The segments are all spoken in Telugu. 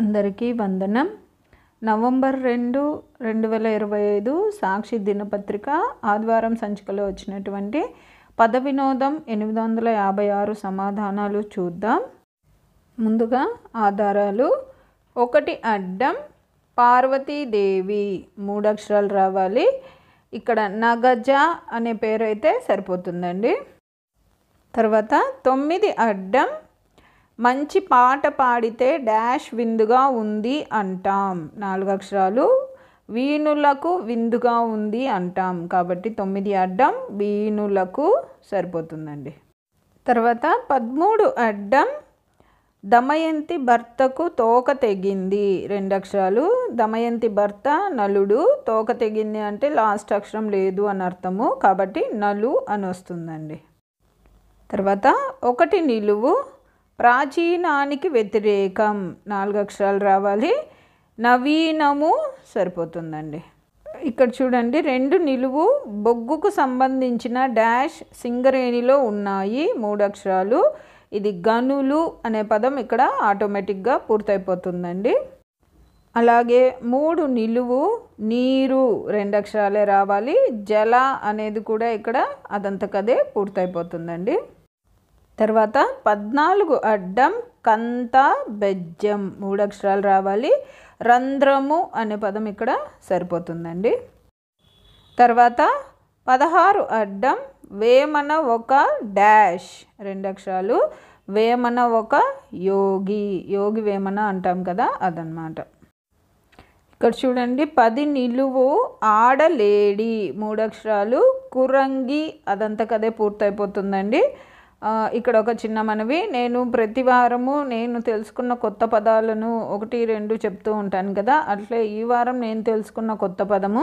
అందరికీ వందనం. నవంబర్ 2, 2025 సాక్షి దినపత్రిక ఆదివారం సంచికలో వచ్చినటువంటి పద వినోదం 856 సమాధానాలు చూద్దాం. ముందుగా ఆధారాలు. 1 అడ్డం పార్వతీదేవి 3 అక్షరాలు రావాలి. ఇక్కడ నగజ అనే పేరు అయితే సరిపోతుందండి. తర్వాత 9 అడ్డం మంచి పాట పాడితే డాష్ విందుగా ఉంది అంటాం. 4 అక్షరాలు వీణులకు విందుగా ఉంది అంటాం కాబట్టి 9 అడ్డం వీణులకు సరిపోతుందండి. తర్వాత 13 అడ్డం దమయంతి భర్తకు తోక తెగింది. 2 అక్షరాలు. దమయంతి భర్త నలుడు, తోక తెగింది అంటే లాస్ట్ అక్షరం లేదు అని అర్థము కాబట్టి నలు అని వస్తుందండి. తర్వాత 1 నిలువు ప్రాచీనానికి వ్యతిరేకం. 4 అక్షరాలు రావాలి. నవీనము సరిపోతుందండి. ఇక్కడ చూడండి 2 నిలువు బొగ్గుకు సంబంధించిన డాష్ సింగరేణిలో ఉన్నాయి. 3 అక్షరాలు. ఇది గనులు అనే పదం ఇక్కడ ఆటోమేటిక్గా పూర్తయిపోతుందండి. అలాగే 3 నిలువు నీరు 2 అక్షరాలే రావాలి. జల అనేది కూడా ఇక్కడ అదంతకదే పూర్తయిపోతుందండి. తర్వాత 14 అడ్డం కంత బెజ్జం 3 అక్షరాలు రావాలి. రంధ్రము అనే పదం ఇక్కడ సరిపోతుందండి. తర్వాత 16 అడ్డం వేమన ఒక డాష్ 2 అక్షరాలు. వేమన ఒక యోగి, యోగి వేమన అంటాం కదా అదనమాట. ఇక్కడ చూడండి 10 నిలువు ఆడలేడి 3 అక్షరాలు. కురంగి అదంతకదే పూర్తయిపోతుందండి. ఇక్కడ ఒక చిన్న మనవి, నేను ప్రతి వారము నేను తెలుసుకున్న కొత్త పదాలను 1, 2 చెప్తూ ఉంటాను కదా, అట్లే ఈ వారం నేను తెలుసుకున్న కొత్త పదము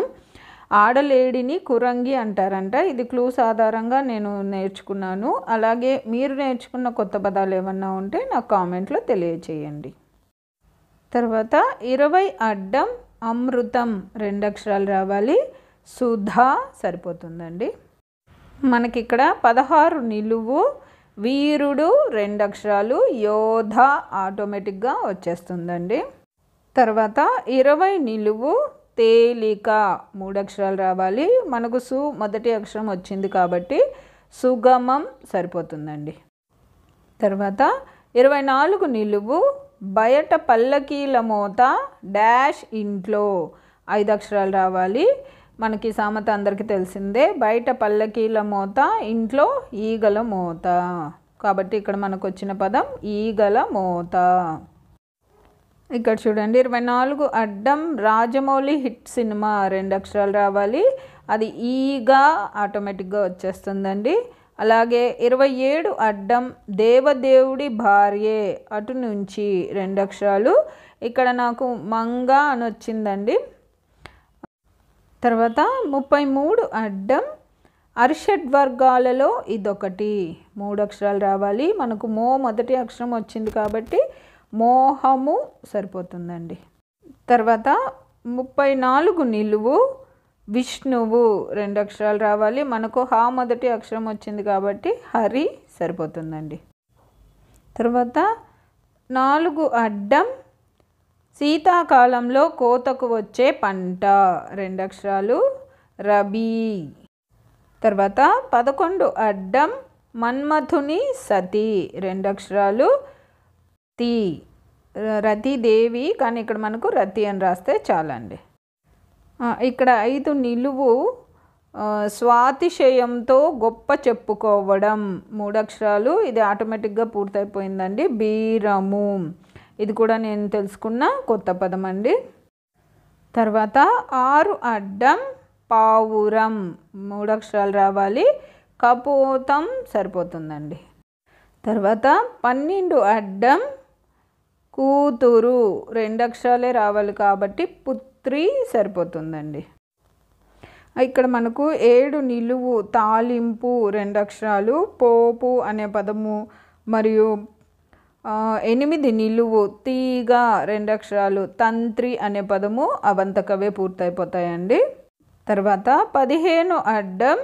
ఆడలేడిని కురంగి అంటారంట. ఇది క్లూస్ ఆధారంగా నేను నేర్చుకున్నాను. అలాగే మీరు నేర్చుకున్న కొత్త పదాలు ఏమన్నా ఉంటే నాకు కామెంట్లో తెలియచేయండి. తర్వాత 20 అడ్డం అమృతం 2 అక్షరాలు రావాలి. సుధా సరిపోతుందండి. మనకి ఇక్కడ 16 నిలువు వీరుడు 2 అక్షరాలు. యోధ ఆటోమేటిక్గా వచ్చేస్తుందండి. తర్వాత 20 నిలువు తేలిక 3 అక్షరాలు రావాలి. మనకు సు మొదటి అక్షరం వచ్చింది కాబట్టి సుగమం సరిపోతుందండి. తర్వాత 24 నిలువు బయట పల్లకీల మోత డాష్ ఇంట్లో 5 అక్షరాలు రావాలి. మనకి సామెత అందరికీ తెలిసిందే, బయట పల్లకీల మోత ఇంట్లో ఈగల మోత కాబట్టి ఇక్కడ మనకు వచ్చిన పదం ఈగల మోత. ఇక్కడ చూడండి 24 అడ్డం రాజమౌళి హిట్ సినిమా 2 అక్షరాలు రావాలి. అది ఈగా ఆటోమేటిక్గా వచ్చేస్తుందండి. అలాగే 27 అడ్డం దేవదేవుడి భార్యే అటు నుంచి 2 అక్షరాలు. ఇక్కడ నాకు మంగ అని వచ్చిందండి. తర్వాత 33 అడ్డం అర్షడ్వర్గాలలో ఇదొకటి 3 అక్షరాలు రావాలి. మనకు మో మొదటి అక్షరం వచ్చింది కాబట్టి మోహము సరిపోతుందండి. తర్వాత 34 నిలువు విష్ణువు 2 అక్షరాలు రావాలి. మనకు హా మొదటి అక్షరం వచ్చింది కాబట్టి హరి సరిపోతుందండి. తర్వాత 4 అడ్డం శీతాకాలంలో కోతకు వచ్చే పంట 2 అక్షరాలు. రబీ. తర్వాత 11 అడ్డం మన్మథుని సతి 2 అక్షరాలు. తి రతిదేవి కానీ ఇక్కడ మనకు రతి అని రాస్తే చాలండి. ఇక్కడ 5 నిలువు స్వాతిశయంతో గొప్ప చెప్పుకోవడం 3 అక్షరాలు. ఇది ఆటోమేటిక్గా పూర్తయిపోయిందండి. బీరము ఇది కూడా నేను తెలుసుకున్న కొత్త పదం అండి. తర్వాత 6 అడ్డం పావురం 3 అక్షరాలు రావాలి. కపోతం సరిపోతుందండి. తర్వాత 12 అడ్డం కూతురు 2 అక్షరాలే రావాలి కాబట్టి పుత్రి సరిపోతుందండి. ఇక్కడ మనకు 7 నిలువు తాలింపు 2 అక్షరాలు. పోపు అనే పదము మరియు 8 నిలువు తీగ 2 అక్షరాలు. తంత్రి అనే పదము అవంతకవే పూర్తయిపోతాయండి. తర్వాత 15 అడ్డం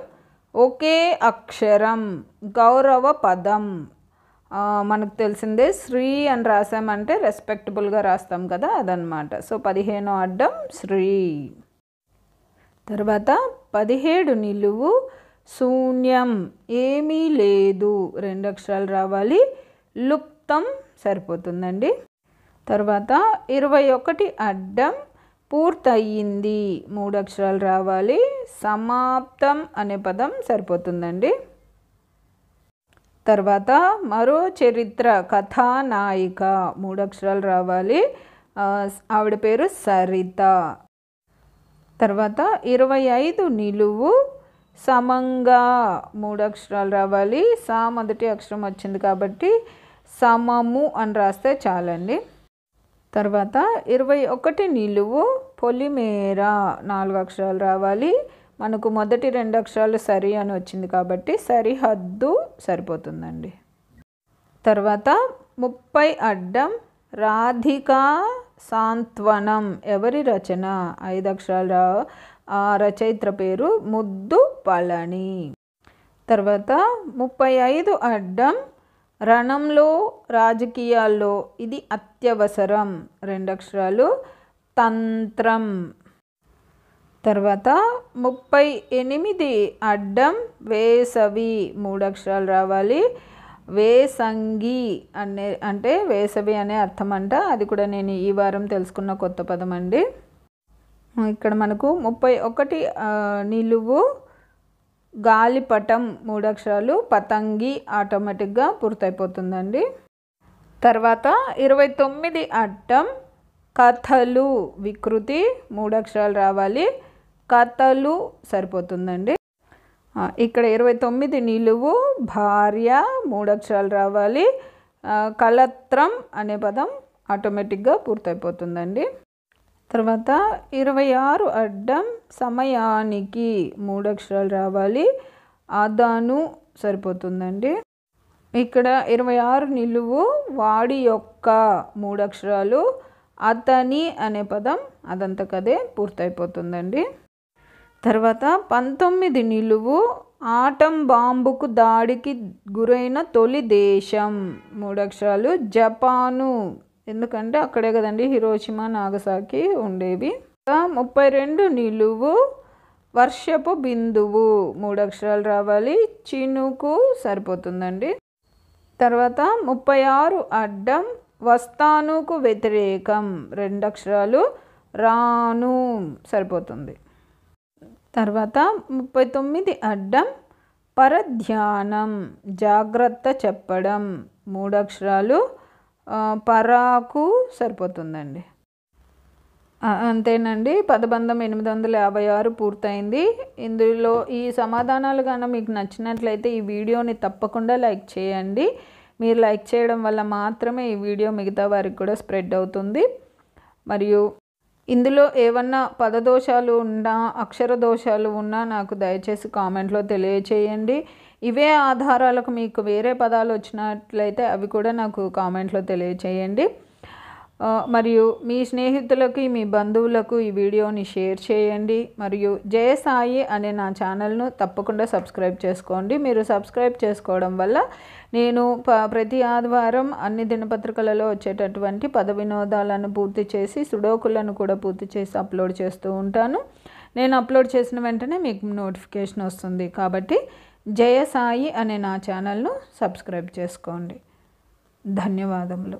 ఒకే అక్షరం గౌరవ పదం మనకు తెలిసిందే శ్రీ అని రాసామంటే రెస్పెక్టబుల్గా రాస్తాం కదా, అదనమాట. సో 15వ అడ్డం శ్రీ. తర్వాత 17 నిలువు శూన్యం, ఏమీ లేదు, 2 అక్షరాలు రావాలి, లుప్తం సరిపోతుందండి. తర్వాత 21 అడ్డం పూర్తయింది, 3 అక్షరాలు రావాలి, సమాప్తం అనే పదం సరిపోతుందండి. తర్వాత మరో చరిత్ర కథానాయిక, 3 అక్షరాలు రావాలి, ఆవిడ పేరు సరిత. తర్వాత 25 నిలువు సమంగా, 3 అక్షరాలు రావాలి, సా మొదటి అక్షరం వచ్చింది కాబట్టి సమము అని రాస్తే చాలండి. తర్వాత 21 నిలువు పొలిమేర, 4 అక్షరాలు రావాలి, మనకు మొదటి 2 అక్షరాలు సరి అని వచ్చింది కాబట్టి సరిహద్దు సరిపోతుందండి. తర్వాత 30 అడ్డం రాధికా సాంత్వనం, ఎవరి రచన, 5 అక్షరాలు, ఆ రచయిత్ర పేరు ముద్దు పళని. తర్వాత 35 అడ్డం రణంలో రాజకీయాల్లో, ఇది అత్యవసరం, 2 అక్షరాలు, తంత్రం. తర్వాత 38 అడ్డం వేసవి, 3 అక్షరాలు రావాలి, వేసంగి అంటే వేసవి అనే అర్థం అంట, అది కూడా నేను ఈ వారం తెలుసుకున్న కొత్త పదం అండి. ఇక్కడ మనకు 31 నిలువు గాలిపటం, 3 అక్షరాలు, పతంగి ఆటోమేటిక్గా పూర్తయిపోతుందండి. తర్వాత 29 అడ్డం కథలు, వికృతి, 3 అక్షరాలు రావాలి, కథలు సరిపోతుందండి. ఇక్కడ 29 నిలువు భార్య, 3 అక్షరాలు రావాలి, కలత్రం అనే పదం ఆటోమేటిక్గా పూర్తయిపోతుందండి. తర్వాత 26 అడ్డం సమయానికి, 3 అక్షరాలు రావాలి, అదను సరిపోతుందండి. ఇక్కడ 26 నిలువు వాడి యొక్క, 3 అక్షరాలు, అతని అనే పదం అదంతకదే పూర్తయిపోతుందండి. తర్వాత 19 నిలువు ఆటం బాంబుకు దాడికి గురైన తొలి దేశం, 3 అక్షరాలు, జపాను, ఎందుకంటే అక్కడే కదండి హిరోషిమా నాగసాకి ఉండేవి. 32 నిలువు వర్షపు బిందువు, 3 అక్షరాలు రావాలి, చినుకు సరిపోతుందండి. తర్వాత 36 అడ్డం వస్తానుకు వ్యతిరేకం, 2 అక్షరాలు, రాను సరిపోతుంది. తర్వాత 39 అడ్డం పరధ్యానం, జాగ్రత్త చెప్పడం, 3 అక్షరాలు, పరాకు సరిపోతుందండి. అంతేనండి, పదబంధం 856 పూర్తయింది. ఇందులో ఈ సమాధానాలు కన్నా మీకు నచ్చినట్లయితే ఈ వీడియోని తప్పకుండా లైక్ చేయండి. మీరు లైక్ చేయడం వల్ల మాత్రమే ఈ వీడియో మిగతా వారికి కూడా స్ప్రెడ్ అవుతుంది. మరియు ఇందులో ఏమన్నా పదదోషాలు ఉన్నా, అక్షర దోషాలు ఉన్నా నాకు దయచేసి కామెంట్లో తెలియచేయండి. ఇవే ఆధారాలకు మీకు వేరే పదాలు వచ్చినట్లయితే అవి కూడా నాకు కామెంట్లో తెలియచేయండి. మరియు మీ స్నేహితులకి, మీ బంధువులకు ఈ వీడియోని షేర్ చేయండి. మరియు జయసాయి అనే నా ఛానల్ను తప్పకుండా సబ్స్క్రైబ్ చేసుకోండి. మీరు సబ్స్క్రైబ్ చేసుకోవడం వల్ల నేను ప్రతి ఆదివారం అన్ని దినపత్రికలలో వచ్చేటటువంటి పద వినోదాలను పూర్తి చేసి సుడోకులను కూడా పూర్తి చేసి అప్లోడ్ చేస్తూ ఉంటాను. నేను అప్లోడ్ చేసిన వెంటనే మీకు నోటిఫికేషన్ వస్తుంది. కాబట్టి జయసాయి అనే నా ఛానల్ను సబ్స్క్రైబ్ చేసుకోండి. ధన్యవాదములు.